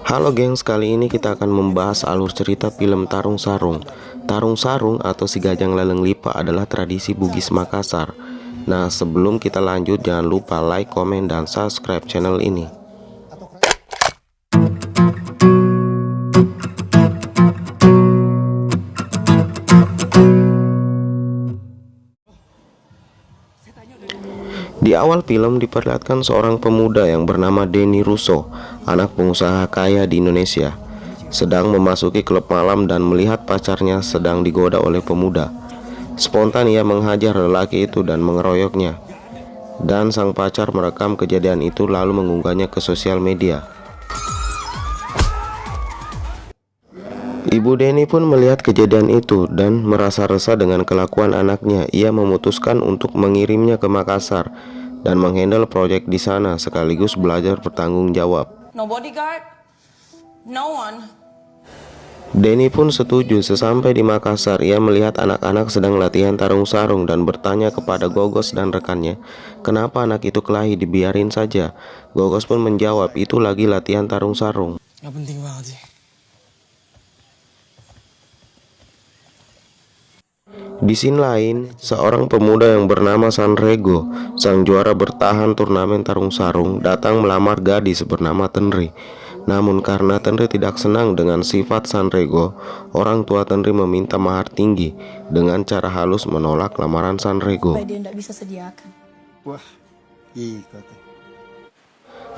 Halo gengs, kali ini kita akan membahas alur cerita film Tarung Sarung. Tarung Sarung atau Si Gajang Laleng Lipa adalah tradisi Bugis Makassar. Nah, sebelum kita lanjut, jangan lupa like, komen, dan subscribe channel ini. Di awal film diperlihatkan seorang pemuda yang bernama Denny Russo, anak pengusaha kaya di Indonesia, sedang memasuki klub malam dan melihat pacarnya sedang digoda oleh pemuda. Spontan ia menghajar lelaki itu dan mengeroyoknya. Dan sang pacar merekam kejadian itu lalu mengunggahnya ke sosial media. Ibu Denny pun melihat kejadian itu dan merasa resah dengan kelakuan anaknya. Ia memutuskan untuk mengirimnya ke Makassar dan menghandle proyek di sana sekaligus belajar bertanggung jawab. No bodyguard, no one. Denny pun setuju. Sesampai di Makassar, ia melihat anak-anak sedang latihan tarung sarung dan bertanya kepada Gogos dan rekannya, kenapa anak itu kelahi, dibiarin saja. Gogos pun menjawab, itu lagi latihan tarung sarung. Gak penting banget sih. Di scene lain, seorang pemuda yang bernama Sanrego, sang juara bertahan turnamen tarung sarung, datang melamar gadis bernama Tenri. Namun karena Tenri tidak senang dengan sifat Sanrego, orang tua Tenri meminta mahar tinggi dengan cara halus menolak lamaran Sanrego. Dia tidak bisa sediakan. Wah, ikut.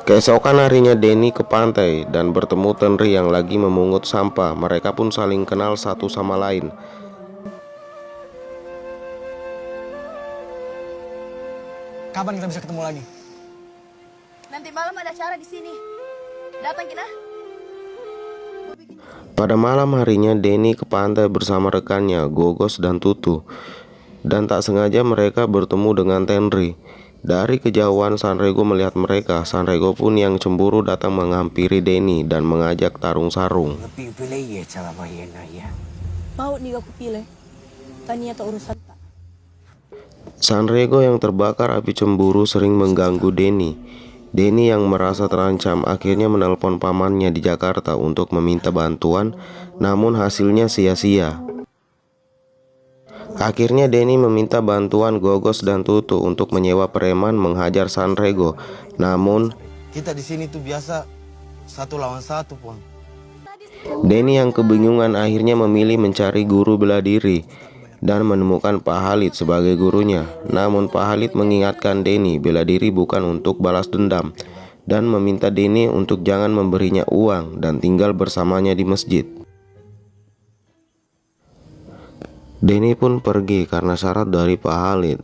Keesokan harinya Denny ke pantai dan bertemu Tenri yang lagi memungut sampah. Mereka pun saling kenal satu sama lain. Kapan kita bisa ketemu lagi? Nanti malam ada acara di sini. Datang kita. Pada malam harinya Denny ke pantai bersama rekannya Gogos dan Tutu. Dan tak sengaja mereka bertemu dengan Tenri. Dari kejauhan Sanrego melihat mereka. Sanrego pun yang cemburu datang menghampiri Denny dan mengajak tarung sarung. Mau nih aku pilih. Tanya atau urusan tak. Sanrego yang terbakar api cemburu sering mengganggu Denny. Denny yang merasa terancam akhirnya menelpon pamannya di Jakarta untuk meminta bantuan, namun hasilnya sia-sia. Akhirnya Denny meminta bantuan Gogos dan Tutu untuk menyewa preman menghajar Sanrego. Namun Kita di sini tuh biasa 1 lawan 1, Pon. Denny yang kebingungan akhirnya memilih mencari guru bela diri dan menemukan Pak Halid sebagai gurunya. Namun Pak Halid mengingatkan Denny bela diri bukan untuk balas dendam dan meminta Denny untuk jangan memberinya uang dan tinggal bersamanya di masjid. Denny pun pergi karena syarat dari Pak Halid.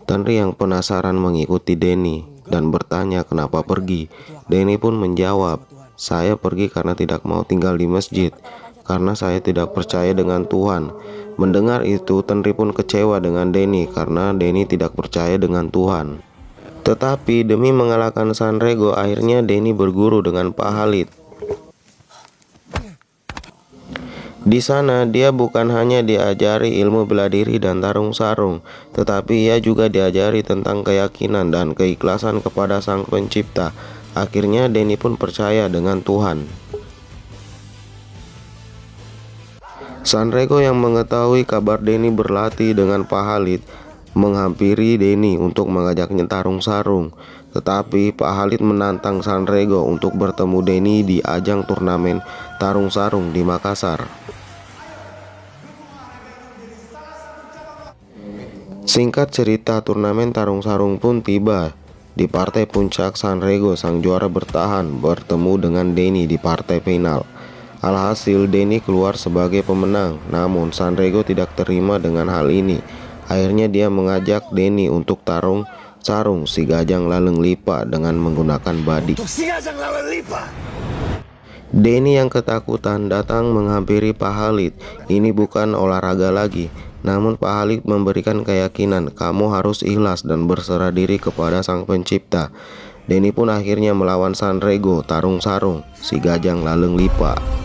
Tenri yang penasaran mengikuti Denny dan bertanya kenapa pergi. Denny pun menjawab, saya pergi karena tidak mau tinggal di masjid, karena saya tidak percaya dengan Tuhan. Mendengar itu, Tenri pun kecewa dengan Denny karena Denny tidak percaya dengan Tuhan. Tetapi demi mengalahkan Sanrego, akhirnya Denny berguru dengan Pak Halid. Di sana dia bukan hanya diajari ilmu bela diri dan tarung sarung, tetapi ia juga diajari tentang keyakinan dan keikhlasan kepada Sang Pencipta. Akhirnya Denny pun percaya dengan Tuhan. Sanrego yang mengetahui kabar Denny berlatih dengan Pak Halid menghampiri Denny untuk mengajaknya tarung sarung. Tetapi Pak Halid menantang Sanrego untuk bertemu Denny di ajang turnamen tarung sarung di Makassar. Singkat cerita, turnamen tarung sarung pun tiba. Di partai puncak, Sanrego sang juara bertahan bertemu dengan Denny di partai final. Alhasil Denny keluar sebagai pemenang, namun Sanrego tidak terima dengan hal ini. Akhirnya dia mengajak Denny untuk tarung sarung Si Gajang Laleng Lipa dengan menggunakan badik. Denny yang ketakutan datang menghampiri Pak Halid. Ini bukan olahraga lagi, namun Pak Halid memberikan keyakinan, kamu harus ikhlas dan berserah diri kepada Sang Pencipta. Denny pun akhirnya melawan Sanrego tarung sarung Si Gajang Laleng Lipa.